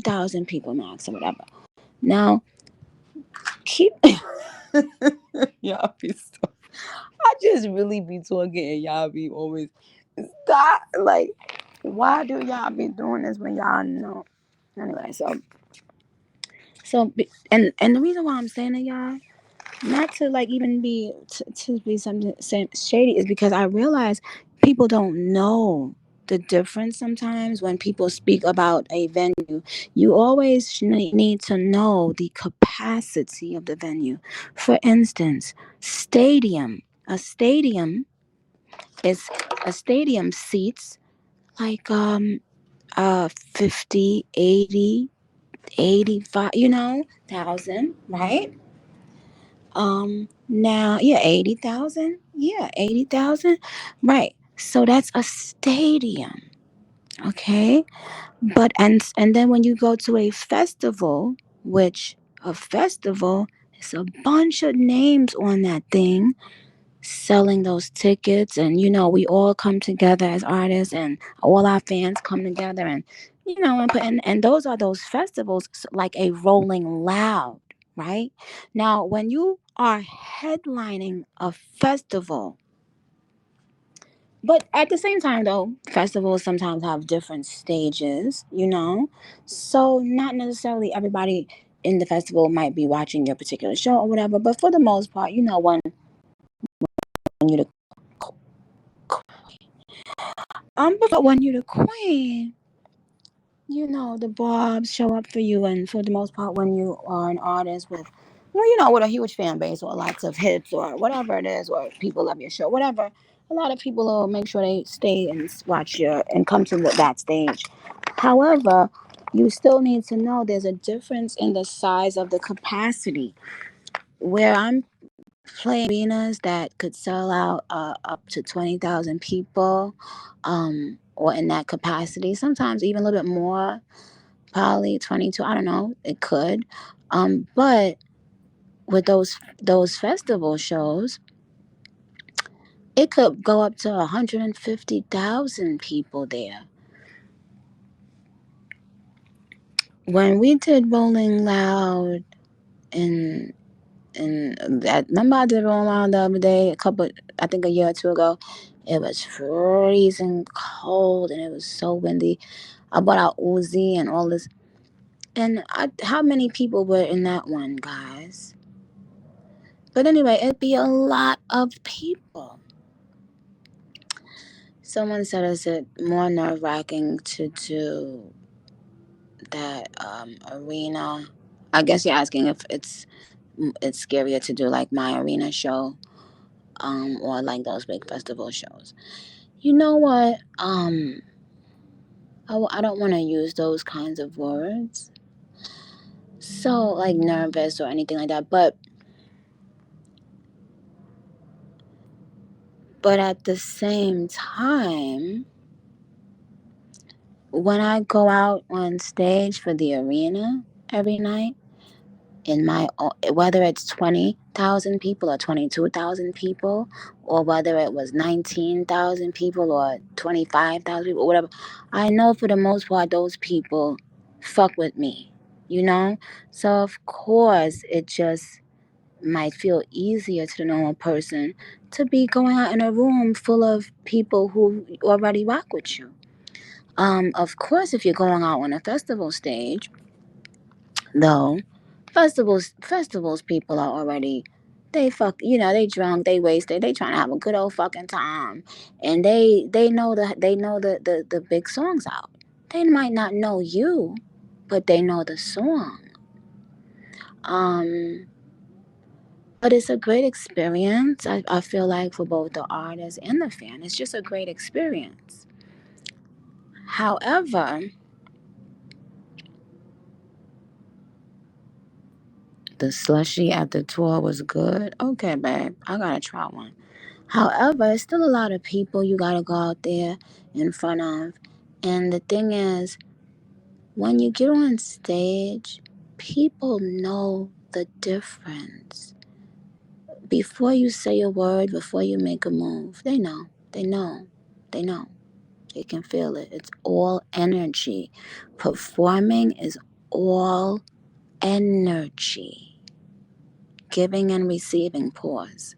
10,000 people max or whatever. Now, keep y'all be so. I just really be talking and y'all be always stop. Like, why do y'all be doing this when y'all know? Anyway, and the reason why I'm saying it, y'all, not to like even be to be something shady, is because I realize people don't know the difference sometimes when people speak about a venue. You always need to know the capacity of the venue. For instance, stadium. Is a stadium seats like 50, 80, 85, thousand, right? Now, yeah, 80,000. Yeah, 80,000. Right. So that's a stadium. Okay. And then when you go to a festival, which a festival is a bunch of names on that thing selling those tickets, and we all come together as artists, and all our fans come together, and and those are those festivals, like a Rolling Loud, right? Now when you are headlining a festival, but at the same time though, festivals sometimes have different stages, so not necessarily everybody in the festival might be watching your particular show or whatever, but for the most part, when you but when you're the queen, the barbs show up for you, and for the most part, when you are an artist with, well, with a huge fan base or lots of hits or whatever it is, or people love your show, whatever, a lot of people will make sure they stay and watch and come to that stage. However, you still need to know there's a difference in the size of the capacity. Where I'm playing arenas that could sell out up to 20,000 people, or in that capacity, sometimes even a little bit more, probably 22, I don't know, it could. But with those festival shows, it could go up to 150,000 people there. When we did Rolling Loud in that, remember I did Rolling Loud the other day, I think a year or two ago. It was freezing cold and it was so windy. I bought out Uzi and all this. And how many people were in that one, guys? But anyway, it'd be a lot of people. Someone said, is it more nerve wracking to do that arena? I guess you're asking if it's scarier to do like my arena show, or like those big festival shows. You know what? I don't want to use those kinds of words. So like nervous or anything like that, but at the same time, when I go out on stage for the arena every night, whether it's 20,000 people or 22,000 people, or whether it was 19,000 people or 25,000 people, or whatever, I know for the most part those people fuck with me, you know. So of course it just might feel easier to the normal person to be going out in a room full of people who already rock with you. Of course, if you're going out on a festival stage, though, festivals people are already, they drunk, they wasted, they trying to have a good old fucking time, and they know the big songs out. They might not know you, but they know the song. Um, but it's a great experience. I feel like for both the artist and the fan, it's just a great experience. However, the slushy at the tour was good. Okay, babe, I gotta try one. However, it's still a lot of people you gotta go out there in front of. And the thing is, when you get on stage, people know the difference. Before you say a word, before you make a move, they know. They know. They know. They can feel it. It's all energy. Performing is all energy, giving and receiving pause.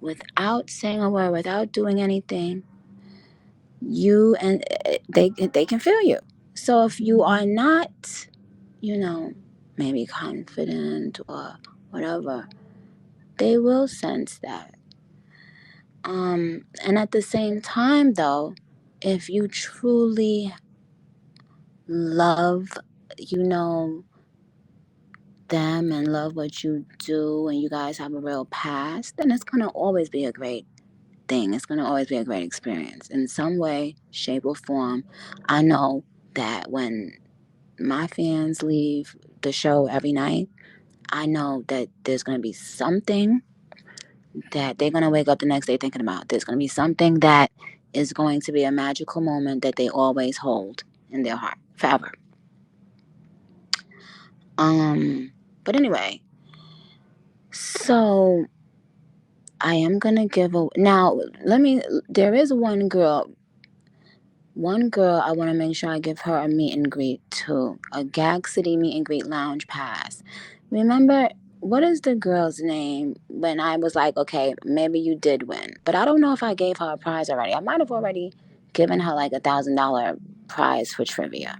Without saying a word, without doing anything, you and they can feel you. So if you are not, you know, maybe confident or whatever, they will sense that. And at the same time, though, if you truly love, you know, them and love what you do, and you guys have a real past, then it's gonna always be a great thing. It's gonna always be a great experience in some way, shape, or form. I know that when my fans leave the show every night, I know that there's gonna be something that they're going to wake up the next day thinking about. There's going to be something that is going to be a magical moment that they always hold in their heart forever. But anyway, so I am going to give a now. There is one girl I want to make sure I give her a meet and greet too, a Gag City meet and greet lounge pass. Remember, what is the girl's name when I was like, okay, maybe you did win, but I don't know if I gave her a prize already. I might have already given her like $1,000 prize for trivia.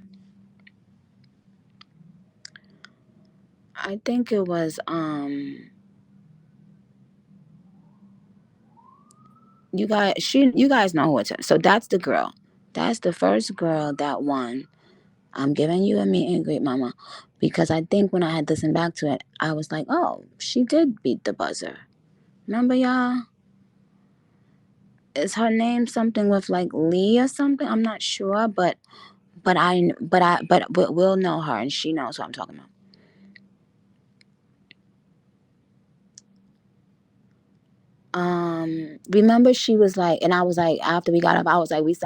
I think it was you guys know who it is. So that's the girl. That's the first girl that won. I'm giving you a meet and greet, mama. Because I think when I had listened back to it, I was like, oh, she did beat the buzzer. Remember, y'all? Is her name something with like Lee or something? I'm not sure, but we'll know her and she knows what I'm talking about. Remember she was like, and I was like, after we got up, I was like, it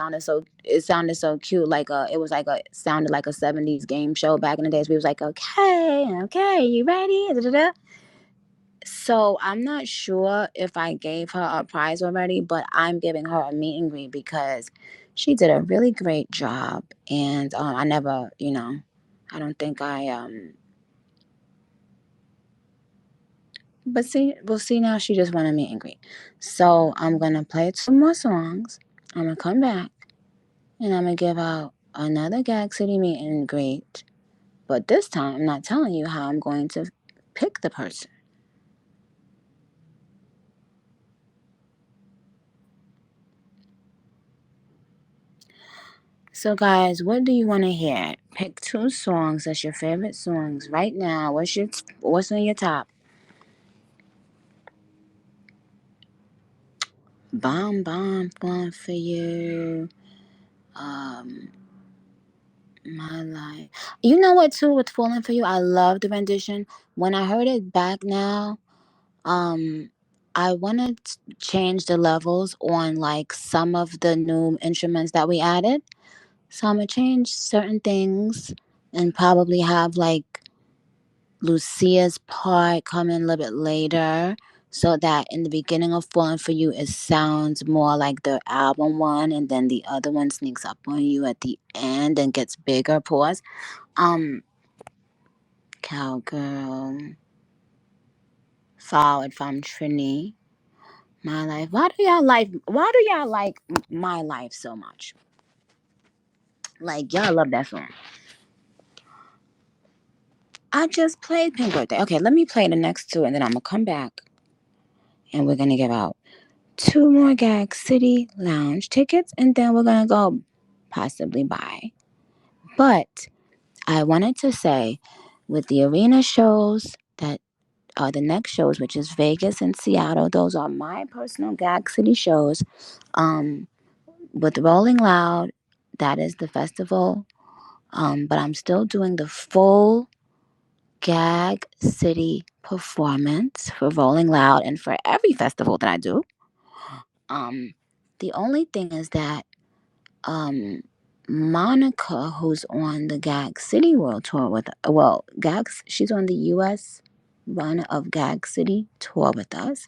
sounded so cute, like it was like sounded like a 70s game show back in the days. We was like, okay, you ready? Da, da, da. So I'm not sure if I gave her a prize already, but I'm giving her a meet and greet because she did a really great job, and I never, I don't think but see, we'll see now. She just wanted meet and greet, so I'm gonna play some more songs. I'm gonna come back and I'm gonna give out another Gag City meet and greet, but this time I'm not telling you how I'm going to pick the person. So, guys, what do you want to hear? Pick two songs that's your favorite songs right now. What's on your top? Bomb Bomb one for you. Um, my life. You know what too? With Falling for You, I love the rendition. When I heard it back now, um, I want to change the levels on like some of the new instruments that we added. So I'm gonna change certain things and probably have like Lucia's part come in a little bit later so that in the beginning of Falling for You it sounds more like the album one and then the other one sneaks up on you at the end and gets bigger. Pause. Um Cowgirl followed from Trini. My life. Why do y'all like my life so much? Like y'all love that song. I just played Pink Birthday. Okay, let me play the next two and then I'm gonna come back and we're gonna give out two more Gag City Lounge tickets, and then we're gonna go possibly buy. But I wanted to say, with the arena shows that are the next shows, which is Vegas and Seattle, those are my personal Gag City shows. Um, with Rolling Loud, that is the festival. But I'm still doing the full Gag City performance for Rolling Loud and for every festival that I do. Um, the only thing is that um Monica, who's on the Gag City World Tour with, well, she's on the US run of Gag City tour with us.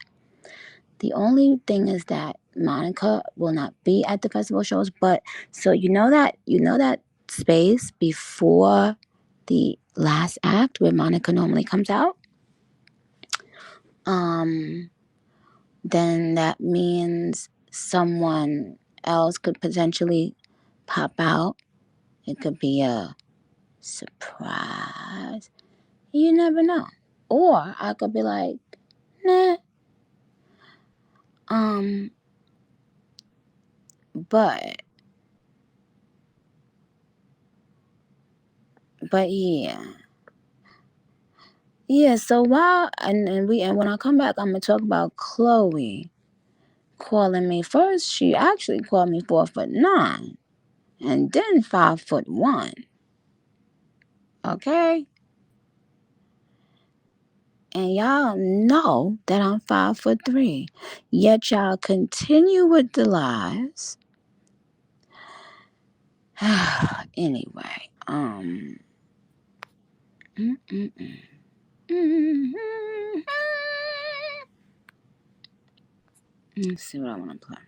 The only thing is that Monica will not be at the festival shows, but so you know that space before the last act where Monica normally comes out, um, then that means someone else could potentially pop out. It could be a surprise. You never know. Or I could be like, nah. But yeah. Yeah, so while and when I come back I'm gonna talk about Chloe calling me. First she actually called me 4'9" and then 5'1". Okay? And y'all know that I'm 5'3". Yet y'all continue with the lies. Anyway, let's see what I want to play.